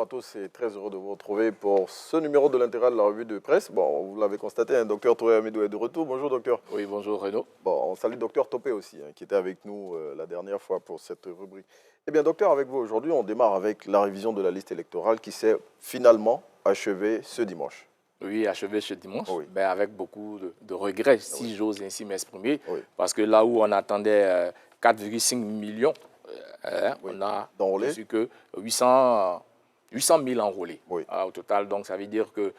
à tous et très heureux de vous retrouver pour ce numéro de l'intégral de la revue de presse. Bon, vous l'avez constaté, un docteur Touré Amidou est de retour. Bonjour docteur. Oui, bonjour Renaud. Bon, on salue docteur Topé aussi, qui était avec nous la dernière fois pour cette rubrique. Eh bien docteur, avec vous aujourd'hui, on démarre avec la révision de la liste électorale qui s'est finalement achevée ce dimanche. Oui, achevé ce dimanche, Oui. mais avec beaucoup de regrets, si j'ose ainsi m'exprimer, Oui. parce que là où on attendait 4,5 millions, on a reçu que 800 000 enrôlés au total. Donc ça veut dire que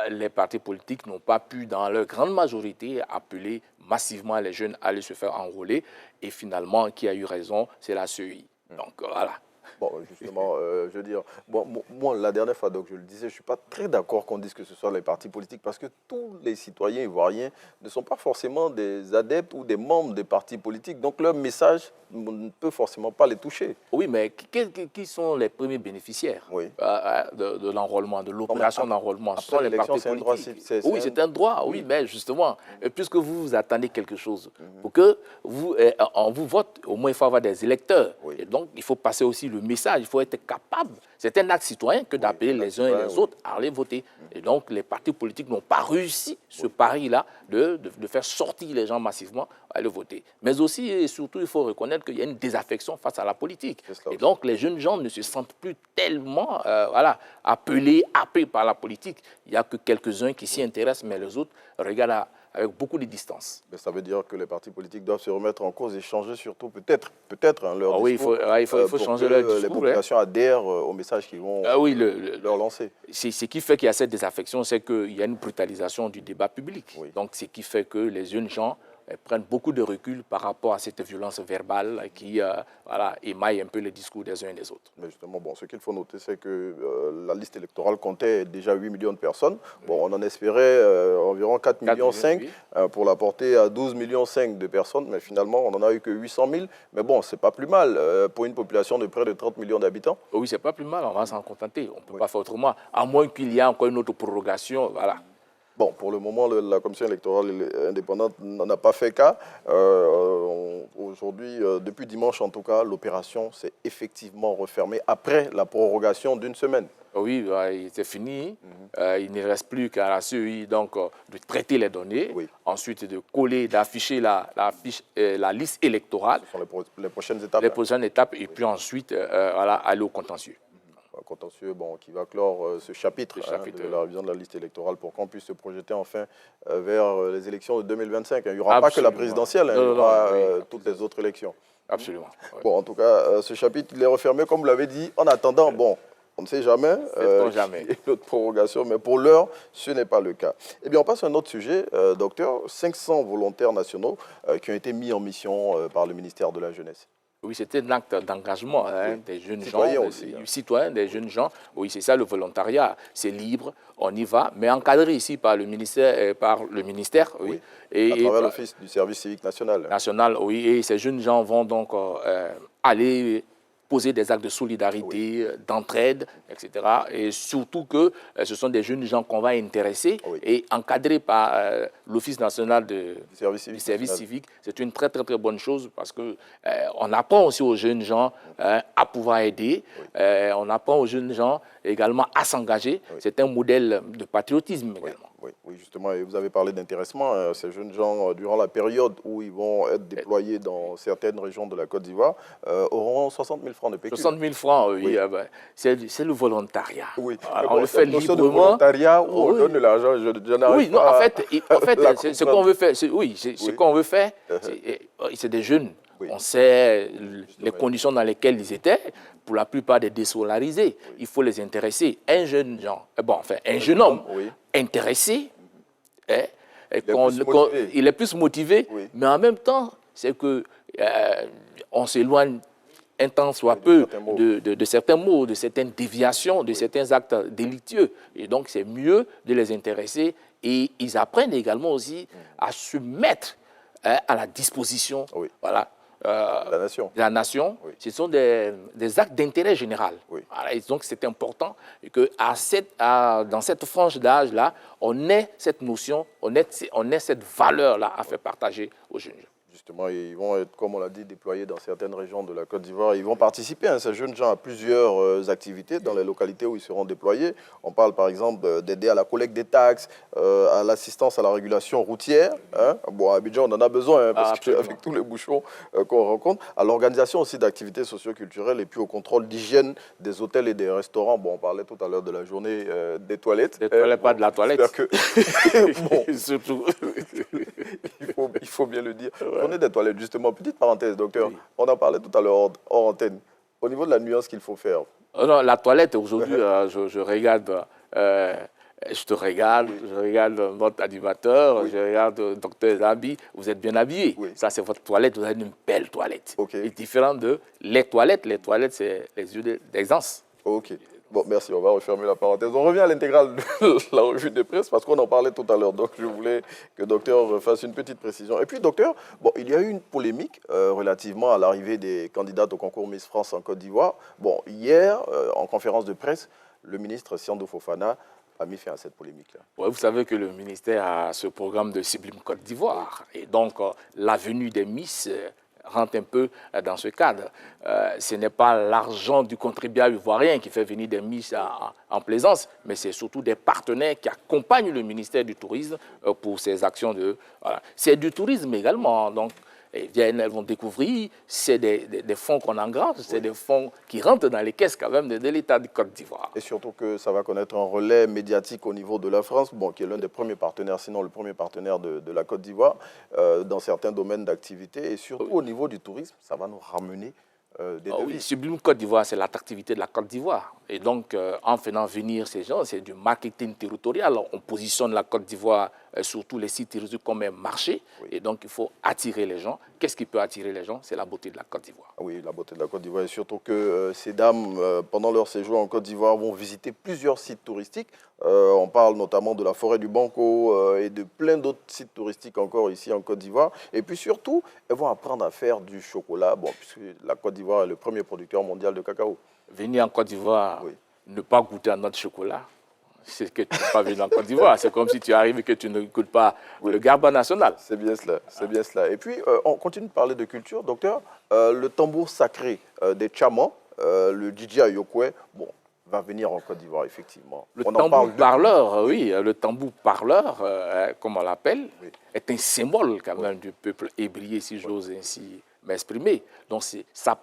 les partis politiques n'ont pas pu, dans leur grande majorité, appeler massivement les jeunes à aller se faire enrôler. Et finalement, qui a eu raison, c'est la CEI. Donc voilà. Bon, justement, je veux dire, bon, moi, la dernière fois, donc, je le disais, je ne suis pas très d'accord qu'on dise que ce soit les partis politiques parce que tous les citoyens ivoiriens ne sont pas forcément des adeptes ou des membres des partis politiques. Donc, leur message ne peut forcément pas les toucher. Oui, mais qui sont les premiers bénéficiaires de l'enrôlement, de l'opération d'enrôlement? Ce sont les partis politiques. Oui, c'est un droit, oui, mais justement, puisque vous vous attendez quelque chose, pour que on vous vote, au moins il faut avoir des électeurs. Et donc, il faut passer aussi le message, il faut être capable. C'est un acte citoyen que d'appeler les uns et les autres à aller voter. Et donc, les partis politiques n'ont pas réussi ce pari-là de faire sortir les gens massivement à aller voter. Mais aussi, et surtout, il faut reconnaître qu'il y a une désaffection face à la politique. Et donc, les jeunes gens ne se sentent plus tellement appelés par la politique. Il n'y a que quelques-uns qui s'y intéressent, mais les autres regardent avec beaucoup de distance. Mais ça veut dire que les partis politiques doivent se remettre en cause et changer surtout peut-être leur discours. Il faut changer leur discours. Les populations adhèrent au message qu'ils vont leur lancer. Ce qui fait qu'il y a cette désaffection, c'est qu'il y a une brutalisation du débat public. Donc, ce qui fait que les jeunes gens prennent beaucoup de recul par rapport à cette violence verbale qui émaille un peu les discours des uns et des autres. Mais justement, bon, ce qu'il faut noter, c'est que la liste électorale comptait déjà 8 millions de personnes. Bon, on en espérait environ 4,5 millions pour la porter à 12,5 millions de personnes, mais finalement, on n'en a eu que 800 000. Mais bon, c'est pas plus mal pour une population de près de 30 millions d'habitants. Oui, c'est pas plus mal, on va s'en contenter. On ne peut pas faire autrement, à moins qu'il y ait encore une autre prorogation, voilà. Bon, pour le moment, la commission électorale indépendante n'en a pas fait cas. Aujourd'hui, depuis dimanche en tout cas, l'opération s'est effectivement refermée après la prorogation d'une semaine. Oui, c'est fini. Il ne reste plus qu'à la CEI donc, de traiter les données, ensuite de coller, d'afficher la liste électorale. Ce sont les prochaines étapes. Les prochaines étapes, et puis ensuite aller au contentieux. Contentieux qui va clore ce chapitre, de la révision de la liste électorale pour qu'on puisse se projeter enfin vers les élections de 2025. Il n'y aura pas que la présidentielle, il y aura toutes les autres élections. Absolument. Bon, en tout cas, ce chapitre, il est refermé, comme vous l'avez dit. En attendant, bon, on ne sait jamais. Jamais. Il y a une autre prorogation, mais pour l'heure, ce n'est pas le cas. Eh bien, on passe à un autre sujet, docteur. 500 volontaires nationaux qui ont été mis en mission par le ministère de la Jeunesse. Oui, c'était un acte d'engagement des jeunes gens, citoyens, des jeunes gens. Oui, c'est ça le volontariat. C'est libre, on y va, mais encadré ici par le ministère, à travers l'Office du service civique national. Oui, et ces jeunes gens vont donc aller poser des actes de solidarité, d'entraide, etc. Et surtout que ce sont des jeunes gens qu'on va intéresser et encadrés par l'Office national du service civique. C'est une très, très, très bonne chose parce qu'on apprend aussi aux jeunes gens à pouvoir aider. On apprend aux jeunes gens également à s'engager. C'est un modèle de patriotisme également. Oui, justement, et vous avez parlé d'intéressement. Ces jeunes gens, durant la période où ils vont être déployés dans certaines régions de la Côte d'Ivoire, auront 60 000 francs de pécule. 60 000 francs, oui. C'est le volontariat. Oui. On le fait librement. De volontariat où on donne de l'argent, je n'arrive pas. En fait, ce qu'on veut faire, ce qu'on veut faire, c'est des jeunes. On sait les conditions dans lesquelles ils étaient. Pour la plupart des déscolarisés, il faut les intéresser. Un jeune homme intéressé, il est plus motivé, mais en même temps, c'est que on s'éloigne un temps soit peu de certains mots, de certaines déviations, de certains actes délictueux. Et donc, c'est mieux de les intéresser. Et ils apprennent également aussi à se mettre à la disposition la nation. Ce sont des actes d'intérêt général. Voilà, et donc, c'est important que dans cette frange d'âge-là, on ait cette notion, on ait cette valeur-là à faire partager aux jeunes. Justement, ils vont être, comme on l'a dit, déployés dans certaines régions de la Côte d'Ivoire. Ils vont participer, hein, ces jeunes gens, à plusieurs activités dans les localités où ils seront déployés. On parle par exemple d'aider à la collecte des taxes, à l'assistance à la régulation routière. Hein. Bon, à Abidjan, on en a besoin, hein, parce qu'avec tous les bouchons qu'on rencontre. À l'organisation aussi d'activités socio-culturelles et puis au contrôle d'hygiène des hôtels et des restaurants. Bon, on parlait tout à l'heure de la journée des toilettes. Des toilettes, pas de la toilette. Que... bon, surtout. il faut bien le dire. On est des toilettes, justement. Petite parenthèse, docteur. Oui. On en parlait tout à l'heure hors antenne. Au niveau de la nuance qu'il faut faire. Non, la toilette, aujourd'hui, je regarde... je te regarde, oui. Je regarde votre animateur, oui. Je regarde docteur Zabi, vous êtes bien habillé. Oui. Ça, c'est votre toilette, vous avez une belle toilette. Okay. C'est différent de les toilettes. Les toilettes, c'est les yeux d'aisance. Ok. Bon, merci, on va refermer la parenthèse. On revient à l'intégrale de la revue de presse parce qu'on en parlait tout à l'heure. Donc, je voulais que le docteur fasse une petite précision. Et puis, docteur, bon, il y a eu une polémique relativement à l'arrivée des candidates au concours Miss France en Côte d'Ivoire. Bon, hier, en conférence de presse, le ministre Siandou Fofana a mis fin à cette polémique-là. Ouais, vous savez que le ministère a ce programme de Sublime Côte d'Ivoire. Et donc, la venue des Miss rentre un peu dans ce cadre. Ce n'est pas l'argent du contribuable ivoirien qui fait venir des Miss en plaisance, mais c'est surtout des partenaires qui accompagnent le ministère du Tourisme pour ces actions de... Voilà. C'est du tourisme également, donc elles vont découvrir, c'est des fonds qu'on engrange, c'est des fonds qui rentrent dans les caisses quand même de l'État de Côte d'Ivoire. Et surtout que ça va connaître un relais médiatique au niveau de la France, bon, qui est l'un des premiers partenaires, sinon le premier partenaire de la Côte d'Ivoire, dans certains domaines d'activité. Et surtout au niveau du tourisme, ça va nous ramener des devis. Oui, Sublime Côte d'Ivoire, c'est l'attractivité de la Côte d'Ivoire. Et donc, en faisant venir ces gens, c'est du marketing territorial. On positionne la Côte d'Ivoire sur tous les sites touristiques comme un marché. Oui. Et donc, il faut attirer les gens. Qu'est-ce qui peut attirer les gens? C'est la beauté de la Côte d'Ivoire. Oui, la beauté de la Côte d'Ivoire. Et surtout que ces dames, pendant leur séjour en Côte d'Ivoire, vont visiter plusieurs sites touristiques. On parle notamment de la forêt du Banco et de plein d'autres sites touristiques encore ici en Côte d'Ivoire. Et puis surtout, elles vont apprendre à faire du chocolat, bon, puisque la Côte d'Ivoire est le premier producteur mondial de cacao. Venir en Côte d'Ivoire, oui. Ne pas goûter à notre chocolat, c'est que tu n'es pas venu en Côte d'Ivoire. C'est comme si tu arrives et que tu ne goûtes pas oui. Le Garba national. C'est bien cela, c'est bien cela. Et puis, on continue de parler de culture, docteur. Le tambour sacré des Tchaman, le Djidji Ayokwe, bon, va venir en Côte d'Ivoire, effectivement. Le tambour parleur, oui, le tambour parleur, comme on l'appelle, oui. Est un symbole quand même du peuple ébrié, si j'ose ainsi m'exprimer. Donc, ça